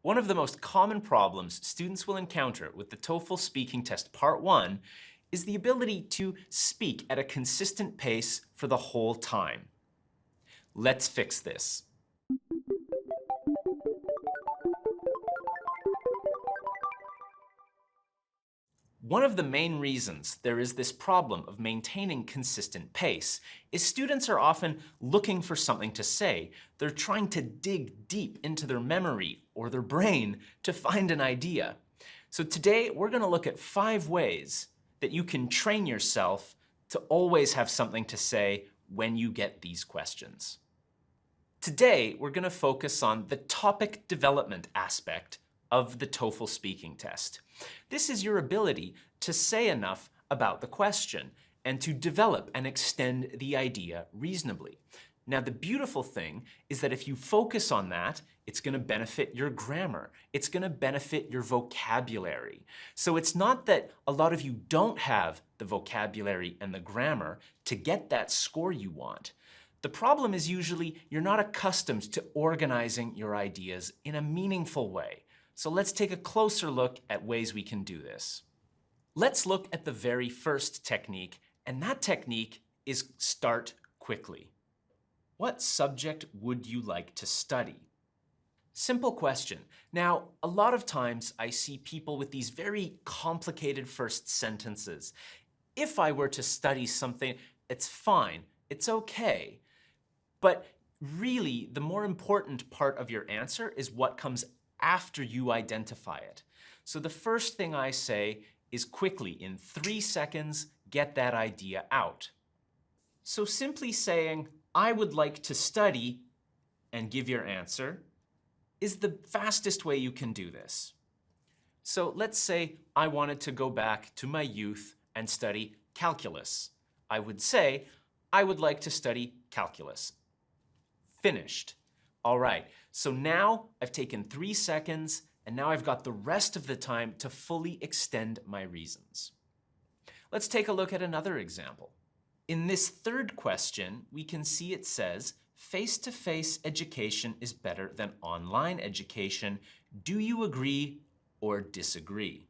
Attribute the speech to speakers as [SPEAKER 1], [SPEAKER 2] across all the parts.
[SPEAKER 1] One of the most common problems students will encounter with the TOEFL speaking test part 1 is the ability to speak at a consistent pace for the whole time. Let's fix this. One of the main reasons there is this problem of maintaining consistent pace is students are often looking for something to say. They're trying to dig deep into their memory or their brain to find an idea. So today we're going to look at 5 ways that you can train yourself to always have something to say when you get these questions. Today we're going to focus on the topic development aspect of the TOEFL speaking test. This is your ability to say enough about the question and to develop and extend the idea reasonably. Now, the beautiful thing is that if you focus on that, it's going to benefit your grammar. It's going to benefit your vocabulary. So it's not that a lot of you don't have the vocabulary and the grammar to get that score you want. The problem is usually you're not accustomed to organizing your ideas in a meaningful way. So let's take a closer look at ways we can do this. Let's look at the very first technique, and that technique is start quickly. What subject would you like to study? Simple question. Now, a lot of times I see people with these very complicated first sentences. If I were to study something, it's fine, it's okay. But really, the more important part of your answer is what comes after you identify it. So the first thing I say is quickly, in 3 seconds, get that idea out. So simply saying, I would like to study, and give your answer, is the fastest way you can do this. So let's say I wanted to go back to my youth and study calculus. I would say, I would like to study calculus. Finished. All right, so now I've taken 3 seconds, and now I've got the rest of the time to fully extend my reasons. Let's take a look at another example. In this third question, we can see it says, face-to-face education is better than online education. Do you agree or disagree?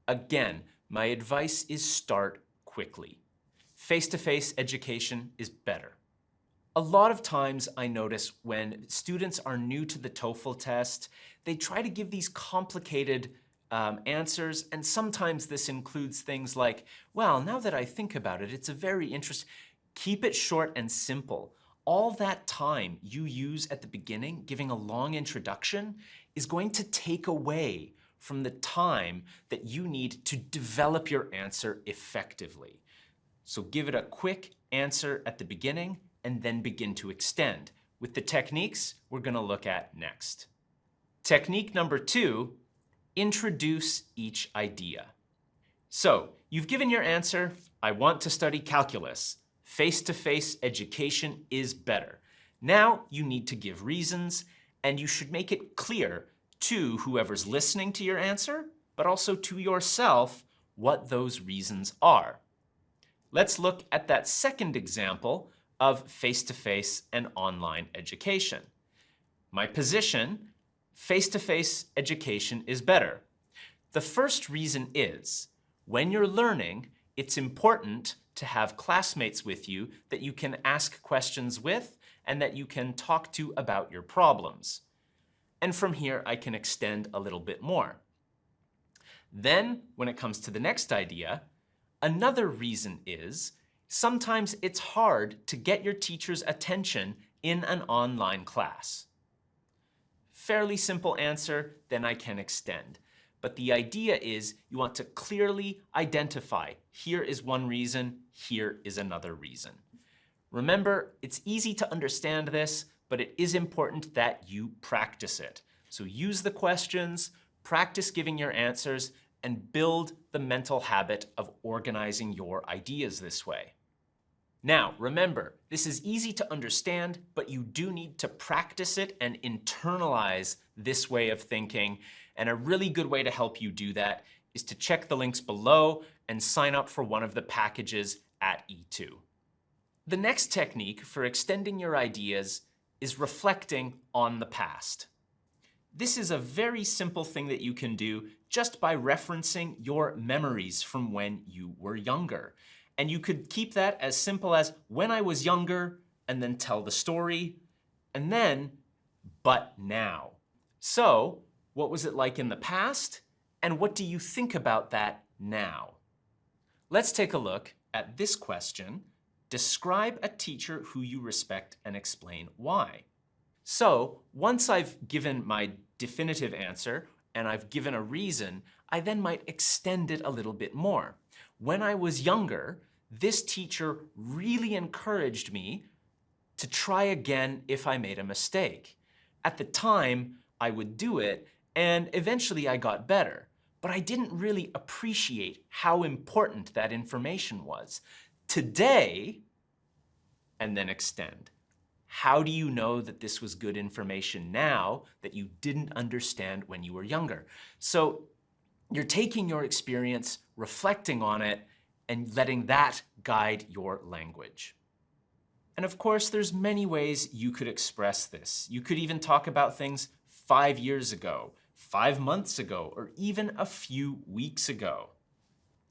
[SPEAKER 1] Again, my advice is start quickly. Face-to-face education is better. A lot of times I notice when students are new to the TOEFL test, they try to give these complicated answers, and sometimes this includes things like, well, now that I think about it, it's a very interesting. Keep it short and simple. All that time you use at the beginning, giving a long introduction, is going to take away from the time that you need to develop your answer effectively. So give it a quick answer at the beginning, and then begin to extend with the techniques we're going to look at next. Technique number 2, introduce each idea. So you've given your answer, I want to study calculus. Face-to-face education is better. Now you need to give reasons, and you should make it clear to whoever's listening to your answer, but also to yourself, what those reasons are. Let's look at that second example of face-to-face and online education. My position, face-to-face education is better. The first reason is, when you're learning, it's important to have classmates with you that you can ask questions with and that you can talk to about your problems. And from here, I can extend a little bit more. Then, when it comes to the next idea, another reason is, sometimes it's hard to get your teacher's attention in an online class. Fairly simple answer, then I can extend. But the idea is you want to clearly identify, here is one reason, here is another reason. Remember, it's easy to understand this, but it is important that you practice it. So use the questions, practice giving your answers, and build the mental habit of organizing your ideas this way. Now, remember, this is easy to understand, but you do need to practice it and internalize this way of thinking. And a really good way to help you do that is to check the links below and sign up for one of the packages at E2. The next technique for extending your ideas is reflecting on the past. This is a very simple thing that you can do just by referencing your memories from when you were younger. And you could keep that as simple as when I was younger, and then tell the story, and then but now. So, what was it like in the past? And what do you think about that now? Let's take a look at this question. Describe a teacher who you respect and explain why. So, once I've given my definitive answer and I've given a reason, I then might extend it a little bit more. When I was younger, this teacher really encouraged me to try again if I made a mistake. At the time, I would do it, and eventually I got better. But I didn't really appreciate how important that information was. Today, and then extend. How do you know that this was good information now that you didn't understand when you were younger? So you're taking your experience, reflecting on it, and letting that guide your language. And of course, there's many ways you could express this. You could even talk about things 5 years ago, 5 months ago, or even a few weeks ago.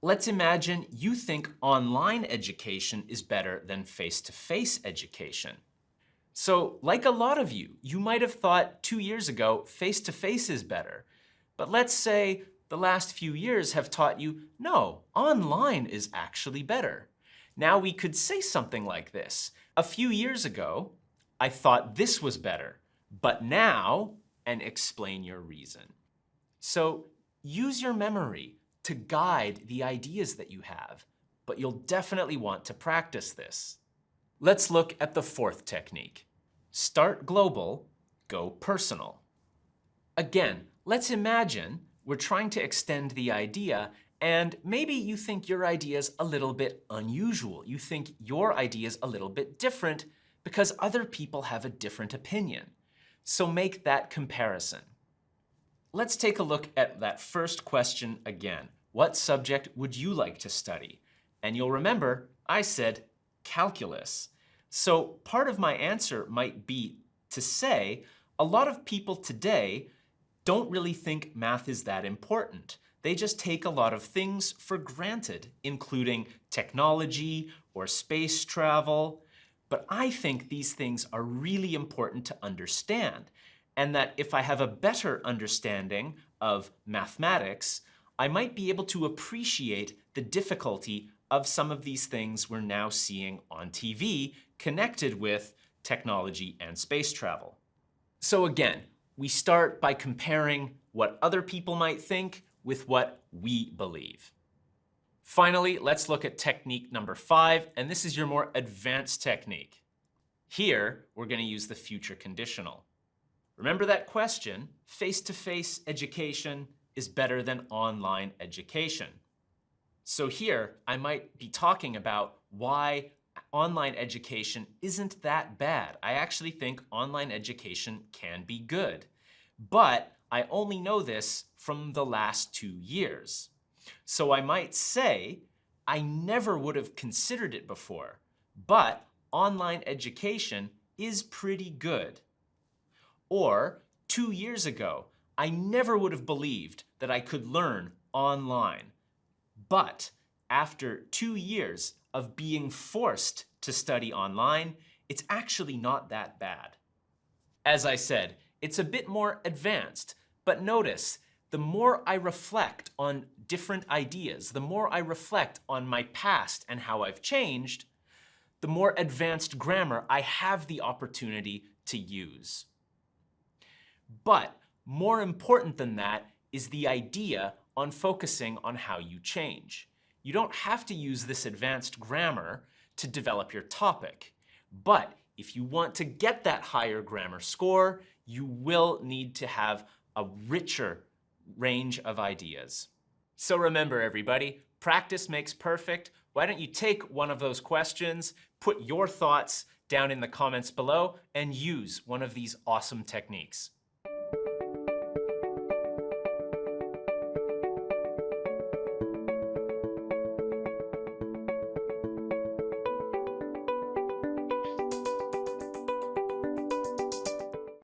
[SPEAKER 1] Let's imagine you think online education is better than face-to-face education. So, like a lot of you, you might have thought 2 years ago face-to-face is better. But let's say the last few years have taught you, no, online is actually better. Now we could say something like this. A few years ago, I thought this was better, but now, and explain your reason. So use your memory to guide the ideas that you have, but you'll definitely want to practice this. Let's look at the fourth technique. Start global, go personal. Again, let's imagine we're trying to extend the idea, and maybe you think your idea is a little bit unusual. You think your idea is a little bit different because other people have a different opinion. So make that comparison. Let's take a look at that first question again. What subject would you like to study? And you'll remember I said calculus. So part of my answer might be to say a lot of people today don't really think math is that important. They just take a lot of things for granted, including technology or space travel. But I think these things are really important to understand, and that if I have a better understanding of mathematics, I might be able to appreciate the difficulty of some of these things we're now seeing on TV connected with technology and space travel. So again, we start by comparing what other people might think with what we believe. Finally, let's look at technique number 5, and this is your more advanced technique. Here, we're going to use the future conditional. Remember that question, face-to-face education is better than online education. So here, I might be talking about why online education isn't that bad. I actually think online education can be good. But I only know this from the last 2 years. So I might say, I never would have considered it before, but online education is pretty good. Or 2 years ago, I never would have believed that I could learn online. But after 2 years of being forced to study online, it's actually not that bad. As I said, it's a bit more advanced, but notice, the more I reflect on different ideas, the more I reflect on my past and how I've changed, the more advanced grammar I have the opportunity to use. But more important than that is the idea on focusing on how you change. You don't have to use this advanced grammar to develop your topic, but if you want to get that higher grammar score, you will need to have a richer range of ideas. So remember everybody, practice makes perfect. Why don't you take one of those questions, put your thoughts down in the comments below, and use one of these awesome techniques.